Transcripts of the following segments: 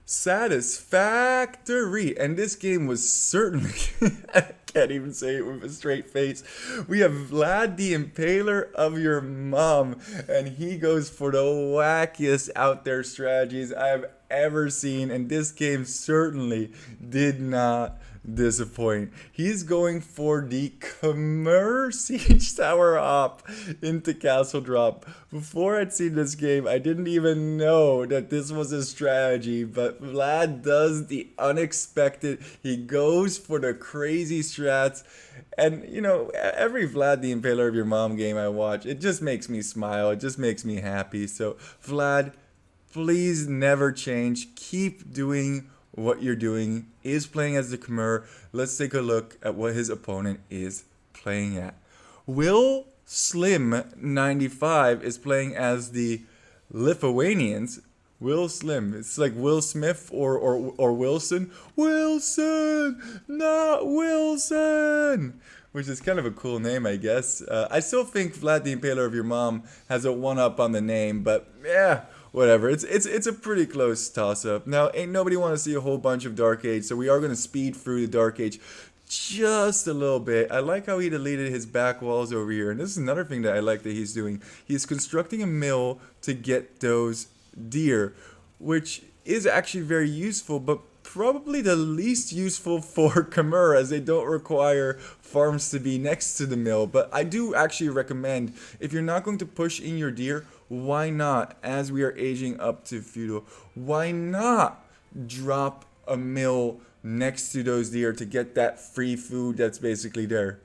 satisfactory. And this game was certainly, I can't even say it with a straight face. We have Vlad the Impaler of your mom, and he goes for the wackiest out there strategies I've ever seen, and this game certainly did not disappoint. He's going for the Khmer Siege Tower Hop into Castle Drop. Before I'd seen this game, I didn't even know that this was a strategy, but Vlad does the unexpected. He goes for the crazy strats. And, you know, every Vlad the Impaler of your mom game I watch, it just makes me smile. It just makes me happy. So, Vlad, please never change. Keep doing what you're doing. Is playing as the Khmer. Let's take a look at what his opponent is playing at. Will Slim 95 is playing as the Lithuanians. Will Slim. It's like Will Smith or Wilson. Wilson, not Wilson. Which is kind of a cool name, I guess. I still think Vlad the Impaler of your mom has a one-up on the name, but yeah, whatever. It's a pretty close toss-up. Now, ain't nobody want to see a whole bunch of Dark Age, so we are going to speed through the Dark Age just a little bit. I like how he deleted his back walls over here, and this is another thing that I like that he's doing. He's constructing a mill to get those deer, which is actually very useful, but probably the least useful for Khmer, as they don't require farms to be next to the mill. But I do actually recommend, if you're not going to push in your deer, why not, as we are aging up to feudal, why not drop a mill next to those deer to get that free food that's basically there?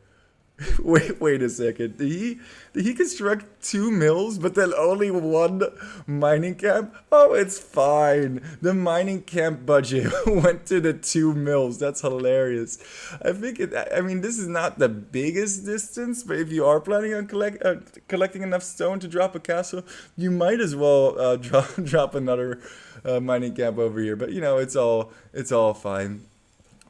Wait a second. Did he construct 2 mills, but then only 1 mining camp? Oh, it's fine. The mining camp budget went to the 2 mills. That's hilarious. I mean, this is not the biggest distance, but if you are planning on collecting enough stone to drop a castle, you might as well drop another mining camp over here. But you know, it's all fine.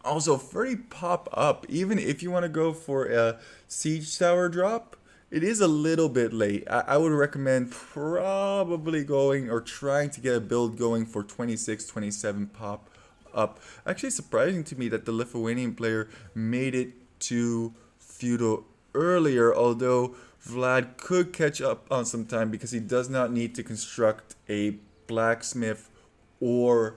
Also, free pop up, even if you want to go for a siege tower drop, it is a little bit late. I would recommend probably going or trying to get a build going for 26, 27 pop up. Actually, surprising to me that the Lithuanian player made it to feudal earlier, although Vlad could catch up on some time because he does not need to construct a blacksmith or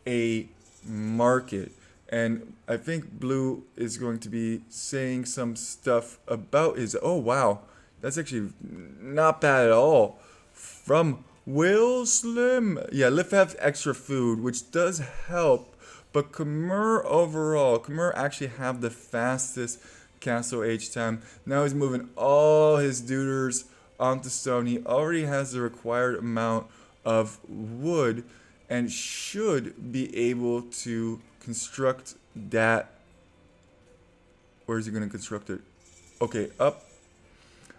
a market. And I think Blue is going to be saying some stuff about his... Oh, wow. That's actually not bad at all. From Will Slim. Yeah, Liv has extra food, which does help. But Khmer overall, Khmer actually have the fastest castle age time. Now he's moving all his duders onto stone. He already has the required amount of wood and should be able to construct that. Where is he going to construct it? Okay, up.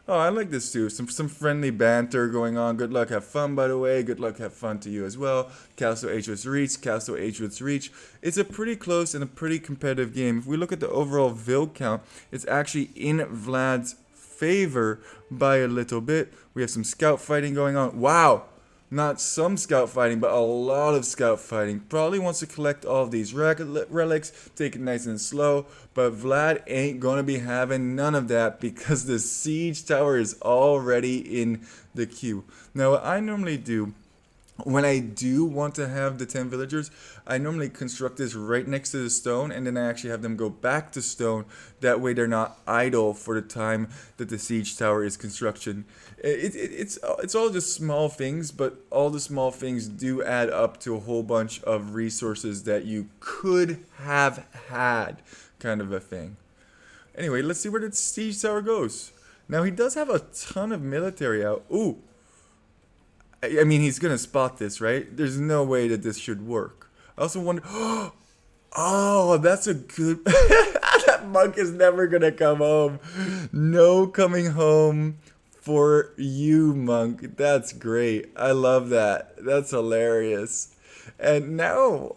Oh, I like this too. Some friendly banter going on. Good luck, have fun, by the way. Good luck, have fun to you as well. Castle H was reach. Castle H was reach. It's a pretty close and a pretty competitive game. If we look at the overall Vil count, it's actually in Vlad's favor by a little bit. We have some scout fighting going on. Wow! Not some scout fighting, but a lot of scout fighting. Probably wants to collect all of these relics, take it nice and slow. But Vlad ain't going to be having none of that because the siege tower is already in the queue. Now, what I normally do, when I do want to have the 10 villagers, I normally construct this right next to the stone, and then I actually have them go back to stone. That way they're not idle for the time that the siege tower is construction. It's all just small things, but all the small things do add up to a whole bunch of resources that you could have had, kind of a thing. Anyway, let's see where the siege tower goes. Now, he does have a ton of military out. Ooh. I mean, he's going to spot this, right? There's no way that this should work. I also wonder... Oh, that's a good... That monk is never going to come home. No coming home for you, monk. That's great. I love that. That's hilarious. And now...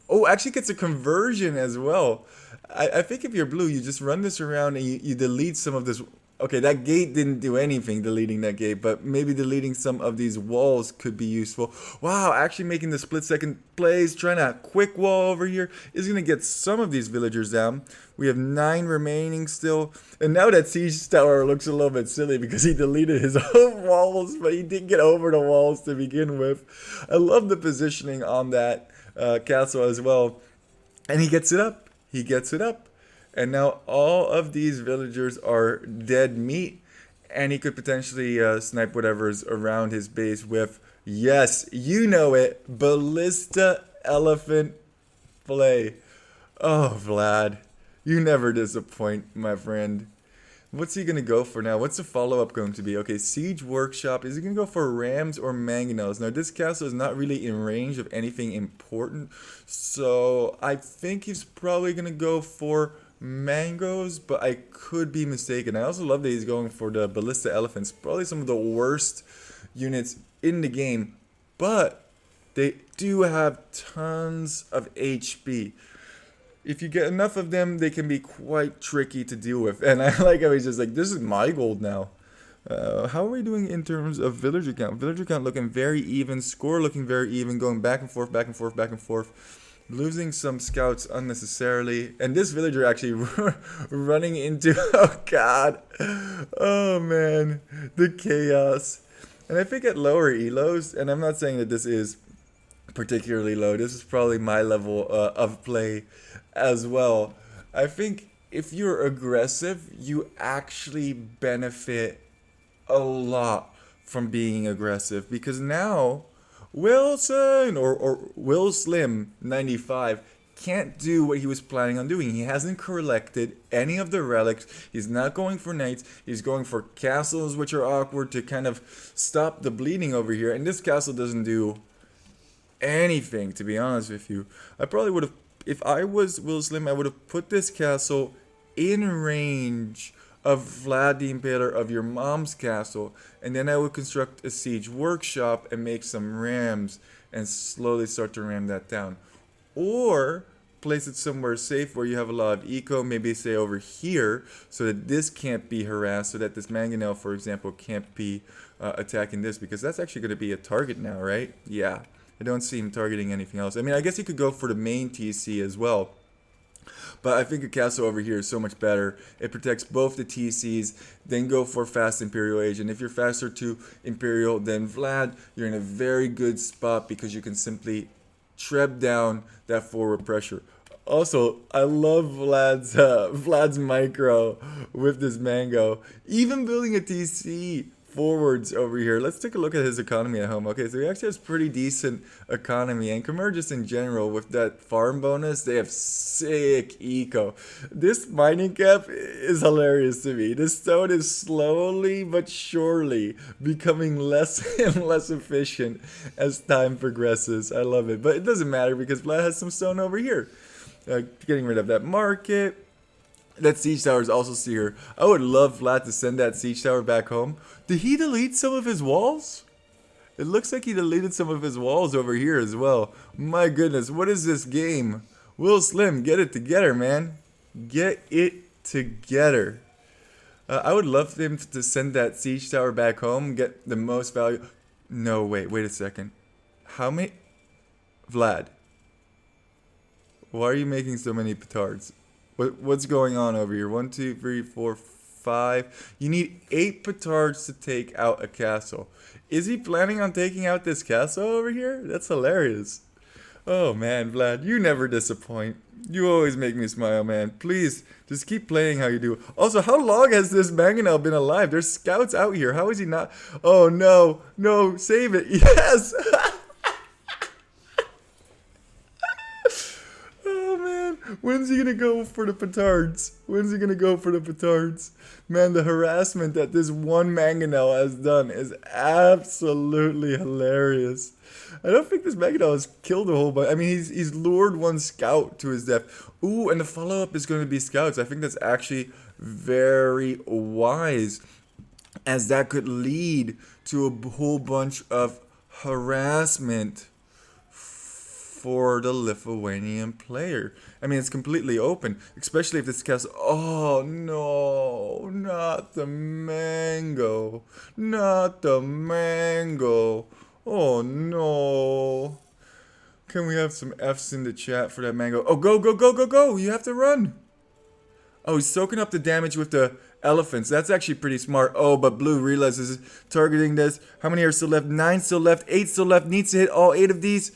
oh, actually gets a conversion as well. I think if you're blue, you just run this around and you delete some of this... Okay, that gate didn't do anything, deleting that gate, but maybe deleting some of these walls could be useful. Wow, actually making the split second plays, trying to quick wall over here is going to get some of these villagers down. We have 9 remaining still. And now that siege tower looks a little bit silly because he deleted his own walls, but he didn't get over the walls to begin with. I love the positioning on that castle as well. And he gets it up. He gets it up. And now all of these villagers are dead meat. And he could potentially snipe whatever's around his base with, yes, you know it, ballista elephant play. Oh, Vlad, you never disappoint, my friend. What's he going to go for now? What's the follow-up going to be? Okay, Siege Workshop. Is he going to go for rams or mangonels? Now, this castle is not really in range of anything important. So, I think he's probably going to go for mangoes, but I could be mistaken. I also love that he's going for the Ballista Elephants. Probably some of the worst units in the game. But they do have tons of HP. If you get enough of them, they can be quite tricky to deal with. And I like how he's just like, this is my gold now. How are we doing in terms of villager count? Villager count looking very even. Score looking very even. Going back and forth, back and forth, back and forth. Losing some scouts unnecessarily. And this villager actually running into... Oh, God. Oh, man. The chaos. And I think at lower elos, and I'm not saying that this is particularly low. This is probably my level of play as well. I think if you're aggressive, you actually benefit a lot from being aggressive, because now Wilson or Will Slim 95 can't do what he was planning on doing. He hasn't collected any of the relics. He's not going for knights. He's going for castles, which are awkward to kind of stop the bleeding over here. And this castle doesn't do anything, to be honest with you. I probably would have, if I was Will Slim, I would have put this castle in range of Vlad the Impaler of your mom's castle, and then I would construct a siege workshop and make some rams and slowly start to ram that down. Or place it somewhere safe where you have a lot of eco, maybe say over here, so that this can't be harassed, so that this mangonel, for example, can't be attacking this, because that's actually going to be a target now, right? Yeah. I don't see him targeting anything else. I mean, I guess he could go for the main TC as well. But I think a castle over here is so much better. It protects both the TCs, then go for fast Imperial Age. And if you're faster to Imperial than Vlad, you're in a very good spot because you can simply treb down that forward pressure. Also, I love Vlad's micro with this mango. Even building a TC forwards over here. Let's take a look at his economy at home. Okay, so he actually has pretty decent economy, and Khmer just in general with that farm bonus, they have sick eco. This mining cap is hilarious to me. This stone is slowly but surely becoming less and less efficient as time progresses. I love it, but it doesn't matter because Vlad has some stone over here. Getting rid of that market. That siege tower is also here. I would love Vlad to send that siege tower back home. Did he delete some of his walls? It looks like he deleted some of his walls over here as well. My goodness, what is this game? Will Slim, get it together, man. Get it together. I would love him to send that siege tower back home, get the most value. No, wait a second. How many? Vlad, why are you making so many petards? What's going on over here? 1, 2, 3, 4, 5. You need 8 petards to take out a castle. Is he planning on taking out this castle over here? That's hilarious. Oh man, Vlad, you never disappoint. You always make me smile, man. Please, just keep playing how you do. Also, how long has this mangonel been alive? There's scouts out here. How is he not? Oh no, no, save it. Yes! When's he gonna go for the petards? When's he gonna go for the petards? Man, the harassment that this one mangonel has done is absolutely hilarious. I don't think this mangonel has killed a whole bunch. I mean, he's lured one scout to his death. Ooh, and the follow-up is going to be scouts. I think that's actually very wise, as that could lead to a whole bunch of harassment for the Lithuanian player. I mean, it's completely open, especially if this castle. Oh no, not the mango. Not the mango. Oh no. Can we have some F's in the chat for that mango? Oh, go, go, go, go, go. You have to run. Oh, he's soaking up the damage with the elephants. That's actually pretty smart. Oh, but Blue realizes targeting this. How many are still left? 9 still left. 8 still left. Needs to hit all 8 of these.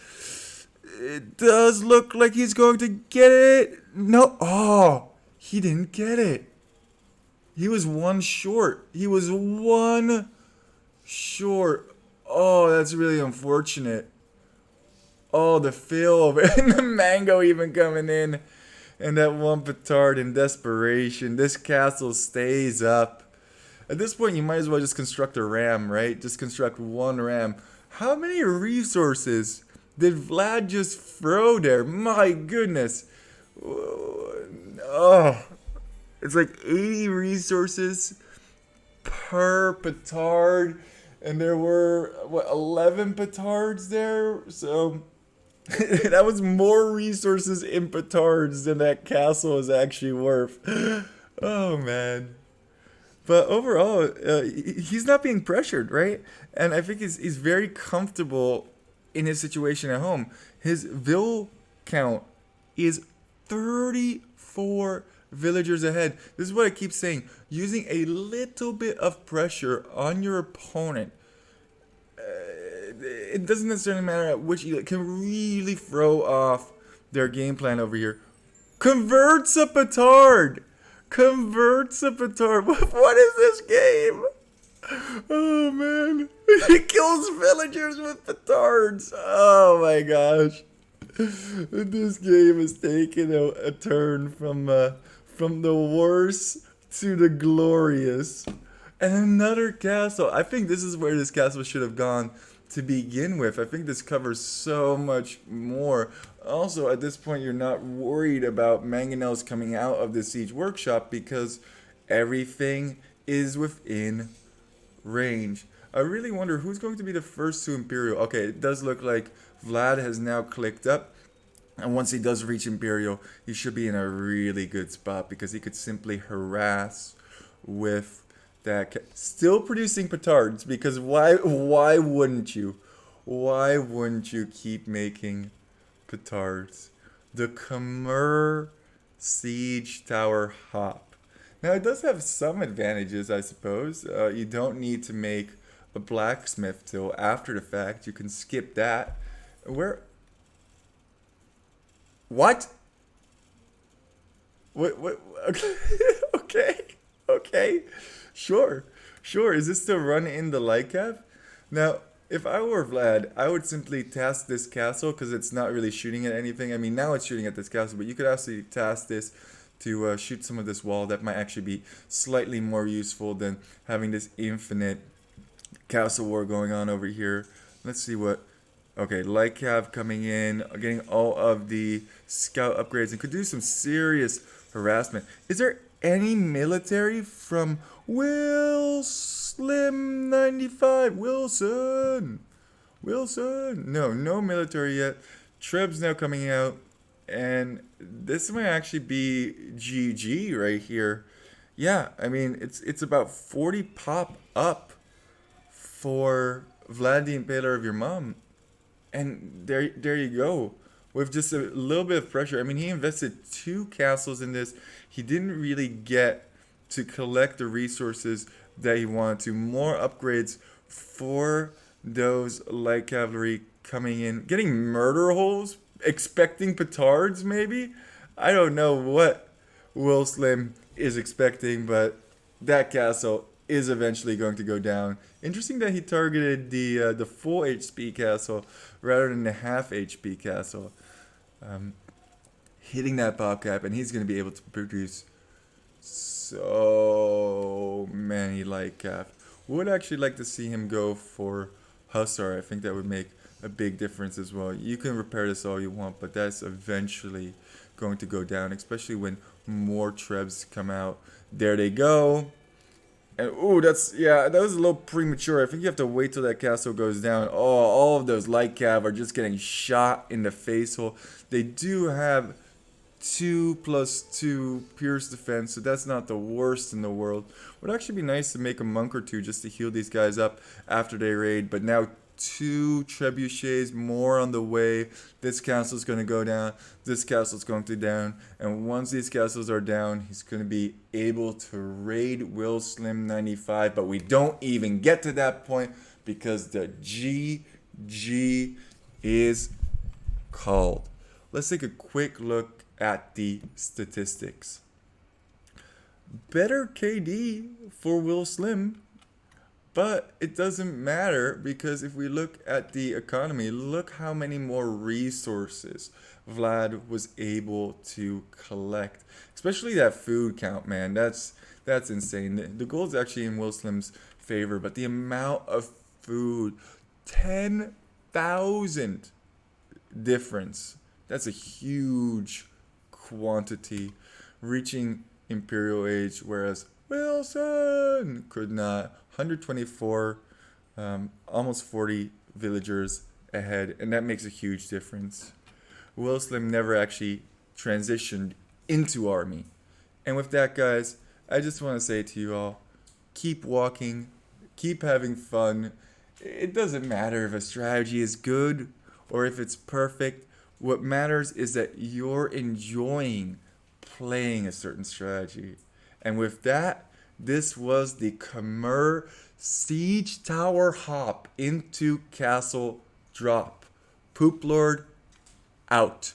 It does look like he's going to get it. No. Oh, he didn't get it. He was 1 short. He was 1 short. Oh, that's really unfortunate. Oh, the fail over. And the mango even coming in. And that 1 petard in desperation. This castle stays up. At this point, you might as well just construct a ram, right? Just construct 1 ram. How many resources did Vlad just throw there? My goodness. Oh, it's like 80 resources per petard. And there were, what, 11 petards there? So that was more resources in petards than that castle is actually worth. Oh, man. But overall, he's not being pressured, right? And I think he's very comfortable in his situation at home. His vill count is 34 villagers ahead. This is what I keep saying. Using a little bit of pressure on your opponent, it doesn't necessarily matter at which you can really throw off their game plan over here. Converts a petard. Converts a petard. What is this game? Oh man, he kills villagers with petards. Oh my gosh, this game is taking a turn from the worst to the glorious. And another castle. I think this is where this castle should have gone to begin with. I think this covers so much more. Also, at this point, you're not worried about mangonels coming out of the siege workshop because everything is within range. I really wonder who's going to be the first to Imperial. Okay, it does look like Vlad has now clicked up. And once he does reach Imperial, he should be in a really good spot because he could simply harass with that. Still producing petards because why wouldn't you? Why wouldn't you keep making petards? The Khmer siege tower hop. Now it does have some advantages, I suppose. You don't need to make a blacksmith till after the fact. You can skip that. Where? What? What? Okay. Okay. Okay. Sure. Sure. Is this still run in the light cap? Now, if I were Vlad, I would simply task this castle because it's not really shooting at anything. I mean, now it's shooting at this castle, but you could actually task this to shoot some of this wall. That might actually be slightly more useful than having this infinite castle war going on over here. Let's see what... Okay, light cav coming in, getting all of the scout upgrades, and could do some serious harassment. Is there any military from Will Slim 95? Wilson! No military yet. Treb's now coming out, and this might actually be GG right here. Yeah, I mean, it's about 40 pop up for Vlad the Impaler of your mom. And there you go. With just a little bit of pressure. I mean, he invested 2 castles in this. He didn't really get to collect the resources that he wanted to. More upgrades for those light cavalry coming in. Getting murder holes? Expecting petards, maybe? I don't know what Will Slim is expecting, but that castle is eventually going to go down. Interesting that he targeted the full HP castle rather than the half HP castle. Hitting that pop cap, and he's going to be able to produce so many light cap. Would actually like to see him go for Hussar. I think that would make a big difference as well. You can repair this all you want, but that's eventually going to go down, especially when more Trebs come out. There they go. And ooh, that was a little premature. I think you have to wait till that castle goes down. Oh, all of those light cav are just getting shot in the face hole. They do have 2+2 pierce defense, so that's not the worst in the world. Would actually be nice to make a monk or two just to heal these guys up after they raid, but now two trebuchets more on the way. This castle's going to go down. This castle's going to down. And once these castles are down, he's going to be able to raid Will Slim 95. But we don't even get to that point because the GG is called. Let's take a quick look at the statistics. Better KD for Will Slim. But it doesn't matter because if we look at the economy, look how many more resources Vlad was able to collect. Especially that food count, man. That's insane. The gold's actually in Will Slim's favor, but the amount of food, 10,000 difference. That's a huge quantity, reaching Imperial Age, whereas Wilson could not. 124, almost 40 villagers ahead, and that makes a huge difference. Will Slim never actually transitioned into army. And with that, guys, I just want to say to you all, keep walking, keep having fun. It doesn't matter if a strategy is good or if it's perfect. What matters is that you're enjoying playing a certain strategy. And with that, this was the Khmer Siege Tower hop into Castle Drop. Poop Lord out.